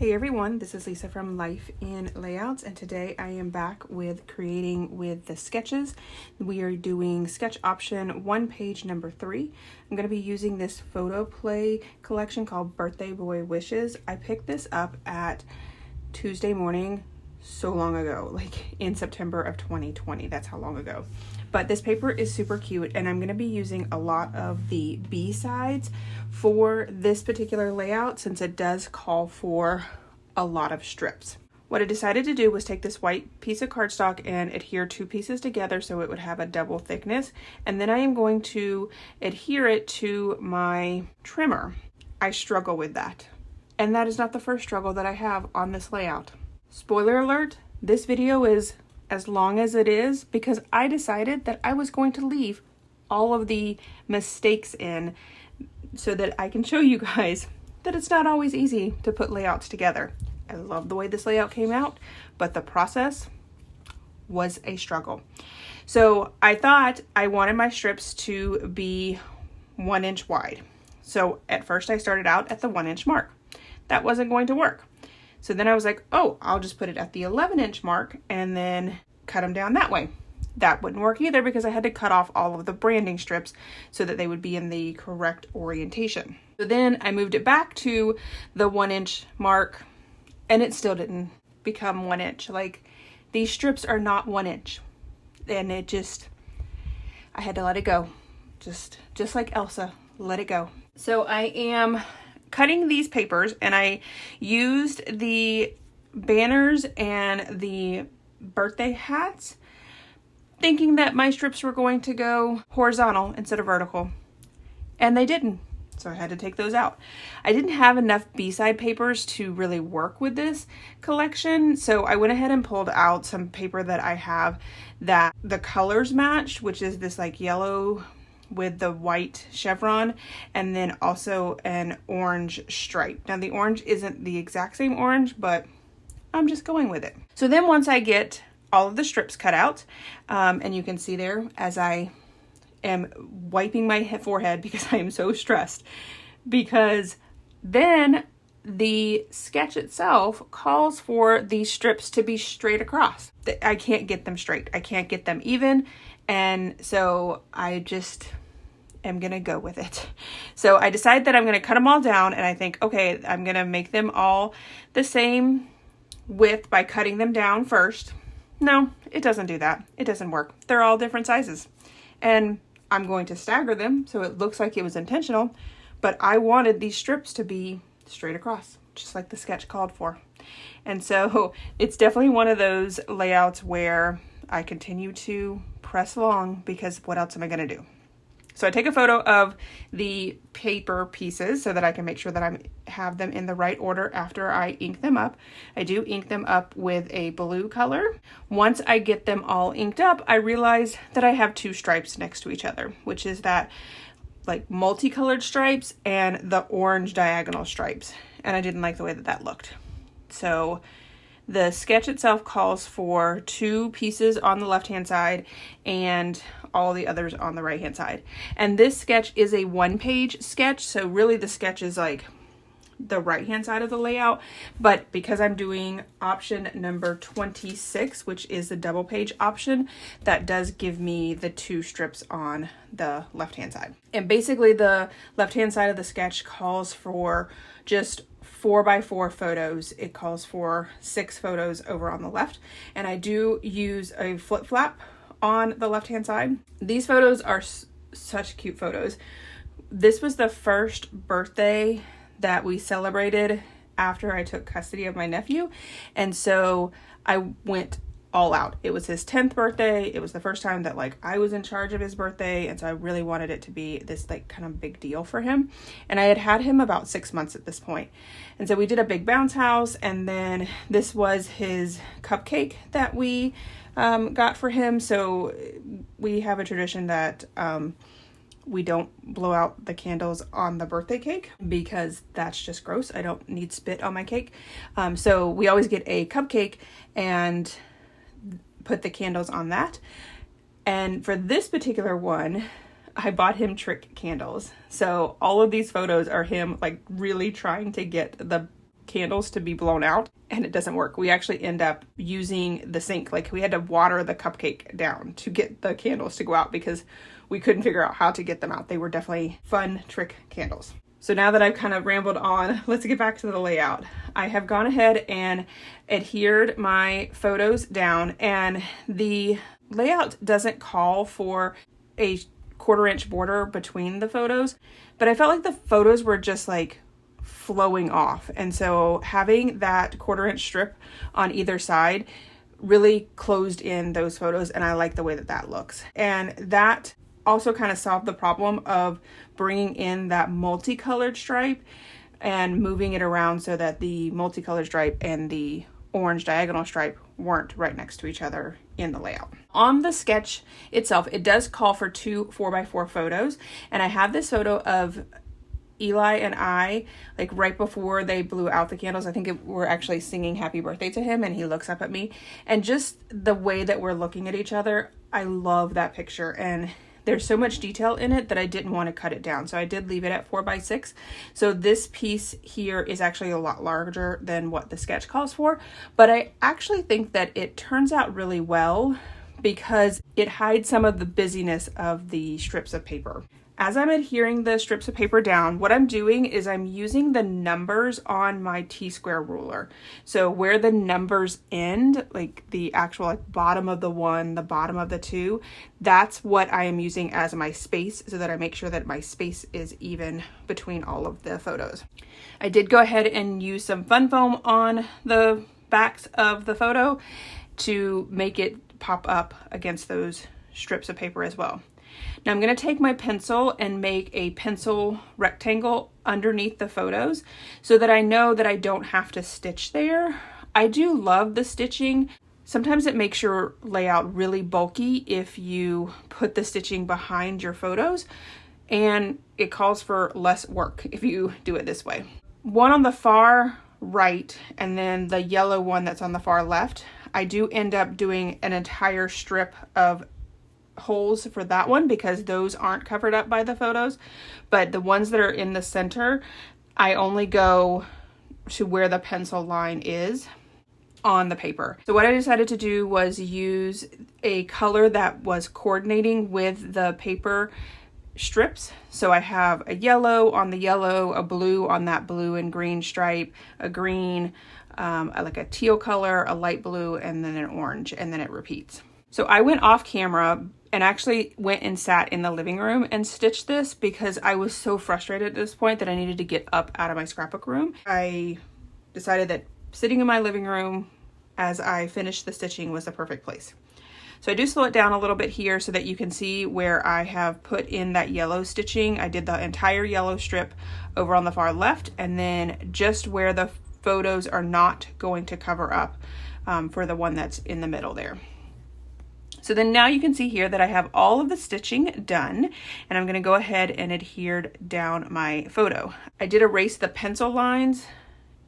Hey everyone, this is Lisa from Life in Layouts, and today I am back with creating with the sketches. We are doing sketch option 1, page number 3. I'm going to be using this PhotoPlay collection called Birthday Boy Wishes. I picked this up at Tuesday morning so long ago, like in September of 2020. That's how long ago. But this paper is super cute, and I'm going to be using a lot of the B-sides for this particular layout since it does call for a lot of strips. What I decided to do was take this white piece of cardstock and adhere 2 pieces together so it would have a double thickness, and then I am going to adhere it to my trimmer. I struggle with that, and that is not the first struggle that I have on this layout. Spoiler alert, this video is as long as it is because I decided that I was going to leave all of the mistakes in so that I can show you guys that it's not always easy to put layouts together. I love the way this layout came out, but the process was a struggle. So I thought I wanted my strips to be 1 inch wide. So at first I started out at the 1 inch mark. That wasn't going to work. So then I was like, oh, I'll just put it at the 11 inch mark and then cut them down that way. That wouldn't work either because I had to cut off all of the branding strips so that they would be in the correct orientation. So then I moved it back to the 1 inch mark and it still didn't become 1 inch. Like, these strips are not 1 inch. And I had to let it go. Just like Elsa, let it go. So I am cutting these papers, and I used the banners and the birthday hats thinking that my strips were going to go horizontal instead of vertical, and they didn't, so I had to take those out. I didn't have enough B-side papers to really work with this collection, so I went ahead and pulled out some paper that I have that the colors matched, which is this like yellow with the white chevron, and then also an orange stripe. Now the orange isn't the exact same orange, but I'm just going with it. So then once I get all of the strips cut out, and you can see there as I am wiping my forehead because I am so stressed, because then the sketch itself calls for these strips to be straight across. I can't get them straight. I can't get them even. And so I just am gonna go with it. So I decide that I'm gonna cut them all down, and I think, okay, I'm gonna make them all the same width by cutting them down first. No, it doesn't do that. It doesn't work. They're all different sizes. And I'm going to stagger them so it looks like it was intentional, but I wanted these strips to be straight across, just like the sketch called for. And so it's definitely one of those layouts where I continue to press along because what else am I going to do? So I take a photo of the paper pieces so that I can make sure that I have them in the right order after I ink them up. I do ink them up with a blue color. Once I get them all inked up, I realize that I have 2 stripes next to each other, which is that like multicolored stripes and the orange diagonal stripes. And I didn't like the way that that looked. So the sketch itself calls for 2 pieces on the left-hand side and all the others on the right-hand side. And this sketch is a 1-page sketch, so really the sketch is like the right-hand side of the layout. But because I'm doing option number 26, which is the double page option, that does give me the 2 strips on the left-hand side. And basically the left-hand side of the sketch calls for just 4x4 photos. It calls for 6 photos over on the left, and I do use a flip flap on the left hand side. These photos are such cute photos. This was the first birthday that we celebrated after I took custody of my nephew, and so I went all out. It was his 10th birthday. It was the first time that like I was in charge of his birthday, and so I really wanted it to be this like kind of big deal for him. And I had him about 6 months at this point. And so we did a big bounce house, and then this was his cupcake that we got for him. So we have a tradition that we don't blow out the candles on the birthday cake because that's just gross. I don't need spit on my cake. So we always get a cupcake and put the candles on that. And for this particular one, I bought him trick candles. So all of these photos are him like really trying to get the candles to be blown out, and it doesn't work. We actually end up using the sink. Like, we had to water the cupcake down to get the candles to go out because we couldn't figure out how to get them out. They were definitely fun trick candles. So now that I've kind of rambled on, let's get back to the layout. I have gone ahead and adhered my photos down, and the layout doesn't call for a 1/4 inch border between the photos, but I felt like the photos were just like flowing off. And so having that 1/4 inch strip on either side really closed in those photos, and I like the way that that looks. And that also kind of solved the problem of bringing in that multicolored stripe and moving it around so that the multicolored stripe and the orange diagonal stripe weren't right next to each other in the layout. On the sketch itself, it does call for 2 4x4 photos, and I have this photo of Eli and I, like right before they blew out the candles. I think we're actually singing happy birthday to him, and he looks up at me, and just the way that we're looking at each other, I love that picture. And there's so much detail in it that I didn't want to cut it down, so I did leave it at 4x6. So this piece here is actually a lot larger than what the sketch calls for, but I actually think that it turns out really well because it hides some of the busyness of the strips of paper. As I'm adhering the strips of paper down, what I'm doing is I'm using the numbers on my T-square ruler. So where the numbers end, like the actual like bottom of the 1, the bottom of the 2, that's what I am using as my space, so that I make sure that my space is even between all of the photos. I did go ahead and use some fun foam on the backs of the photo to make it pop up against those strips of paper as well. Now I'm going to take my pencil and make a pencil rectangle underneath the photos so that I know that I don't have to stitch there. I do love the stitching. Sometimes it makes your layout really bulky if you put the stitching behind your photos, and it calls for less work if you do it this way. One on the far right and then the yellow one that's on the far left, I do end up doing an entire strip of holes for that one because those aren't covered up by the photos, but the ones that are in the center, I only go to where the pencil line is on the paper. So what I decided to do was use a color that was coordinating with the paper strips. So I have a yellow on the yellow, a blue on that blue and green stripe, a green, like a teal color, a light blue, and then an orange, and then it repeats. So I went off camera and actually went and sat in the living room and stitched this because I was so frustrated at this point that I needed to get up out of my scrapbook room. I decided that sitting in my living room as I finished the stitching was the perfect place. So I do slow it down a little bit here so that you can see where I have put in that yellow stitching. I did the entire yellow strip over on the far left, and then just where the photos are not going to cover up for the one that's in the middle there. So then now you can see here that I have all of the stitching done, and I'm going to go ahead and adhere down my photo. I did erase the pencil lines.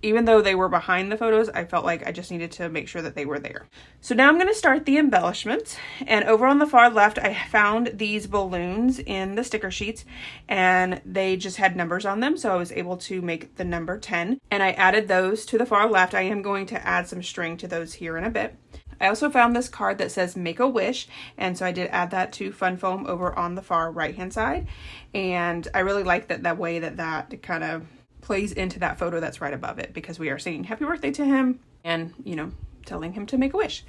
Even though they were behind the photos, I felt like I just needed to make sure that they were there. So now I'm going to start the embellishments, and over on the far left I found these balloons in the sticker sheets, and they just had numbers on them, so I was able to make the number 10, and I added those to the far left. I am going to add some string to those here in a bit. I also found this card that says make a wish, and so I did add that to fun foam over on the far right hand side, and I really like that way that kind of plays into that photo that's right above it, because we are singing happy birthday to him and, you know, telling him to make a wish.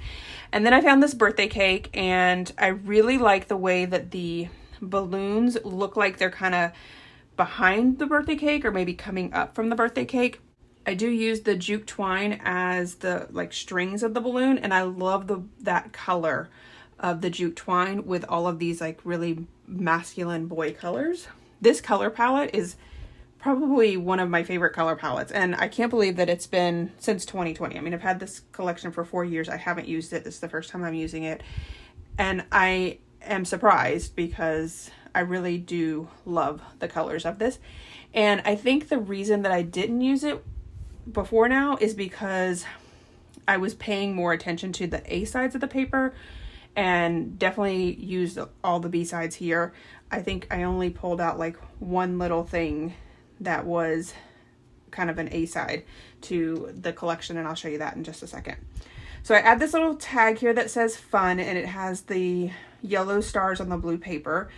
And then I found this birthday cake, and I really like the way that the balloons look like they're kind of behind the birthday cake or maybe coming up from the birthday cake. I do use the jute twine as the like strings of the balloon, and I love that color of the jute twine with all of these like really masculine boy colors. This color palette is probably one of my favorite color palettes, and I can't believe that it's been since 2020. I mean, I've had this collection for 4 years. I haven't used it. This is the first time I'm using it, and I am surprised because I really do love the colors of this. And I think the reason that I didn't use it before now is because I was paying more attention to the A sides of the paper and definitely used all the B sides here. I think I only pulled out like one little thing that was kind of an A-side to the collection, and I'll show you that in just a second. So I add this little tag here that says fun, and it has the yellow stars on the blue paper.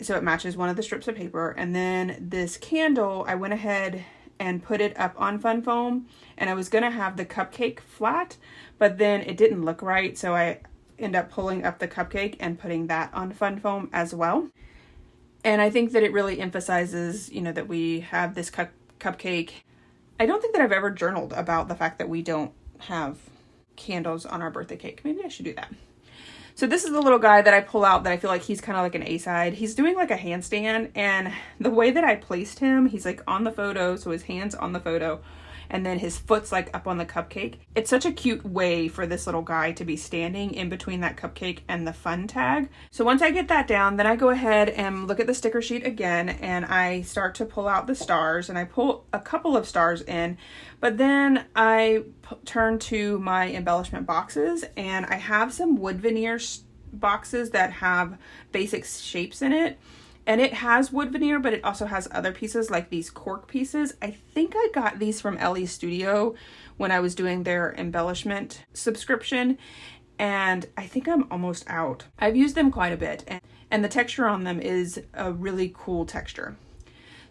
So it matches one of the strips of paper. And then this candle, I went ahead and put it up on fun foam, and I was gonna have the cupcake flat, but then it didn't look right. So I end up pulling up the cupcake and putting that on fun foam as well. And I think that it really emphasizes, you know, that we have this cupcake. I don't think that I've ever journaled about the fact that we don't have candles on our birthday cake. Maybe I should do that. So this is the little guy that I pull out that I feel like he's kind of like an A-side. He's doing like a handstand, and the way that I placed him, he's like on the photo, so his hand's on the photo, and then his foot's like up on the cupcake. It's such a cute way for this little guy to be standing in between that cupcake and the fun tag. So once I get that down, then I go ahead and look at the sticker sheet again, and I start to pull out the stars, and I pull a couple of stars in, but then I turn to my embellishment boxes, and I have some wood veneer boxes that have basic shapes in it. And it has wood veneer, but it also has other pieces like these cork pieces. I think I got these from Ellie's Studio when I was doing their embellishment subscription, and I think I'm almost out. I've used them quite a bit, and the texture on them is a really cool texture.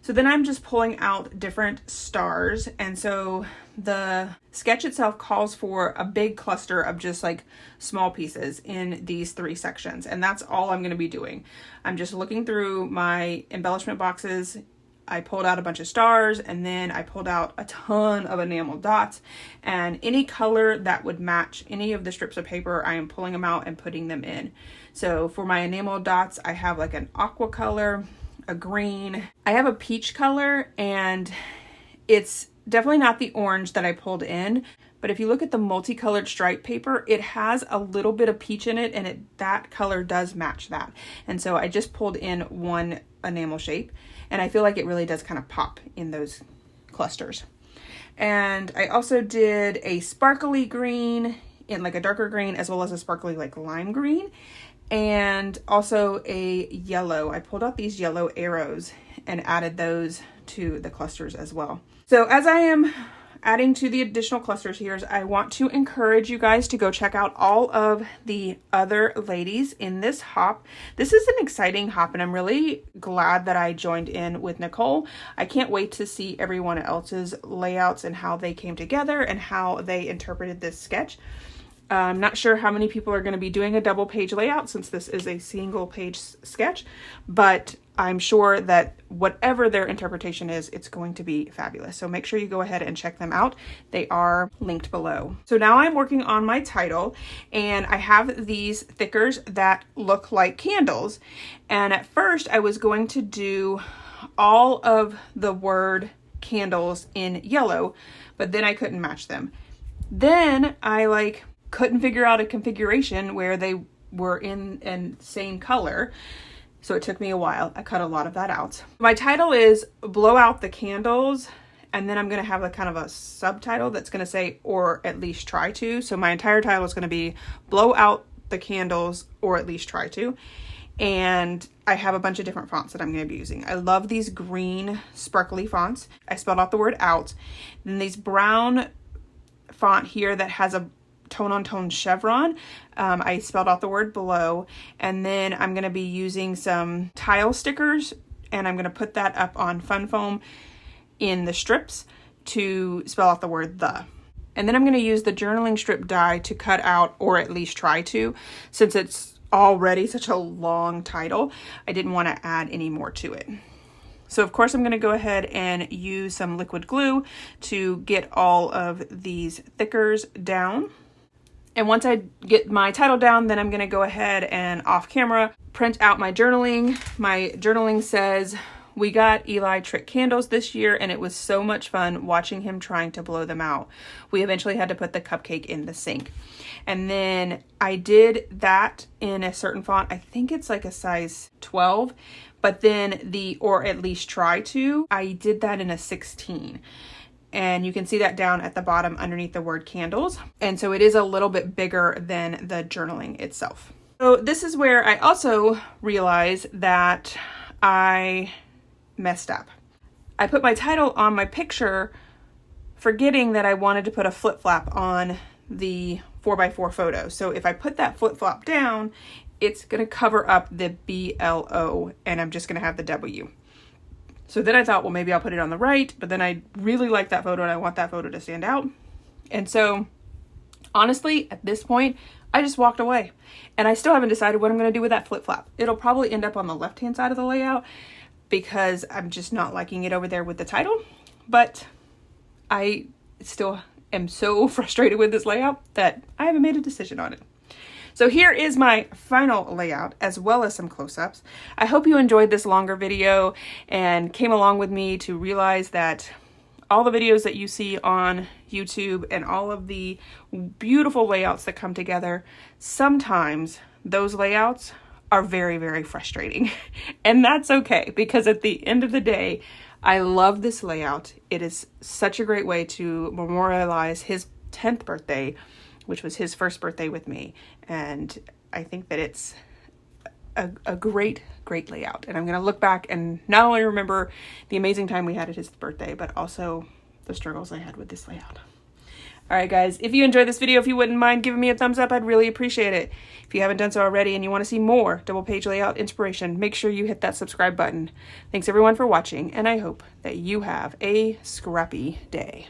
So then I'm just pulling out different stars, and so the sketch itself calls for a big cluster of just like small pieces in these 3 sections, and that's all I'm going to be doing. I'm just looking through my embellishment boxes. I pulled out a bunch of stars, and then I pulled out a ton of enamel dots, and any color that would match any of the strips of paper, I am pulling them out and putting them in. So for my enamel dots, I have like an aqua color, a green, I have a peach color, and it's definitely not the orange that I pulled in, but if you look at the multicolored stripe paper, it has a little bit of peach in it, and that color does match that. And so I just pulled in one enamel shape, and I feel like it really does kind of pop in those clusters. And I also did a sparkly green in like a darker green, as well as a sparkly like lime green, and also a yellow. I pulled out these yellow arrows and added those to the clusters as well. So as I am adding to the additional clusters here, I want to encourage you guys to go check out all of the other ladies in this hop. This is an exciting hop, and I'm really glad that I joined in with Nicole. I can't wait to see everyone else's layouts and how they came together and how they interpreted this sketch. I'm not sure how many people are going to be doing a double page layout since this is a single page sketch, but I'm sure that whatever their interpretation is, it's going to be fabulous. So make sure you go ahead and check them out. They are linked below. So now I'm working on my title, and I have these thickers that look like candles. And at first I was going to do all of the word candles in yellow, but then I couldn't match them. Then I couldn't figure out a configuration where they were in the same color. So it took me a while. I cut a lot of that out. My title is Blow Out the Candles, and then I'm going to have a kind of a subtitle that's going to say, or at least try to. So my entire title is going to be Blow Out the Candles, or at least try to. And I have a bunch of different fonts that I'm going to be using. I love these green sparkly fonts. I spelled out the word out. Then these brown font here that has a tone-on-tone chevron. I spelled out the word below, and then I'm going to be using some tile stickers, and I'm going to put that up on fun foam in the strips to spell out the word the. And then I'm going to use the journaling strip die to cut out, or at least try to, since it's already such a long title, I didn't want to add any more to it. So of course I'm going to go ahead and use some liquid glue to get all of these thickers down. And once I get my title down, then I'm going to go ahead and off camera print out my journaling. My journaling says, "We got Eli trick candles this year, and it was so much fun watching him trying to blow them out. We eventually had to put the cupcake in the sink." And then I did that in a certain font. I think it's like a size 12, but then the or at least try to, I did that in a 16. And you can see that down at the bottom underneath the word candles. And so it is a little bit bigger than the journaling itself. So this is where I also realized that I messed up. I put my title on my picture, forgetting that I wanted to put a flip-flap on the 4x4 photo. So if I put that flip-flop down, it's going to cover up the BLO, and I'm just going to have the W. So then I thought, well, maybe I'll put it on the right, but then I really like that photo and I want that photo to stand out. And so honestly, at this point, I just walked away, and I still haven't decided what I'm going to do with that flip-flop. It'll probably end up on the left-hand side of the layout because I'm just not liking it over there with the title, but I still am so frustrated with this layout that I haven't made a decision on it. So here is my final layout, as well as some close-ups. I hope you enjoyed this longer video and came along with me to realize that all the videos that you see on YouTube and all of the beautiful layouts that come together, sometimes those layouts are very, very frustrating. And that's okay, because at the end of the day, I love this layout. It is such a great way to memorialize his 10th birthday, which was his first birthday with me. And I think that it's a great, great layout. And I'm going to look back and not only remember the amazing time we had at his birthday, but also the struggles I had with this layout. All right, guys, if you enjoyed this video, if you wouldn't mind giving me a thumbs up, I'd really appreciate it. If you haven't done so already and you want to see more double page layout inspiration, make sure you hit that subscribe button. Thanks everyone for watching, and I hope that you have a scrappy day.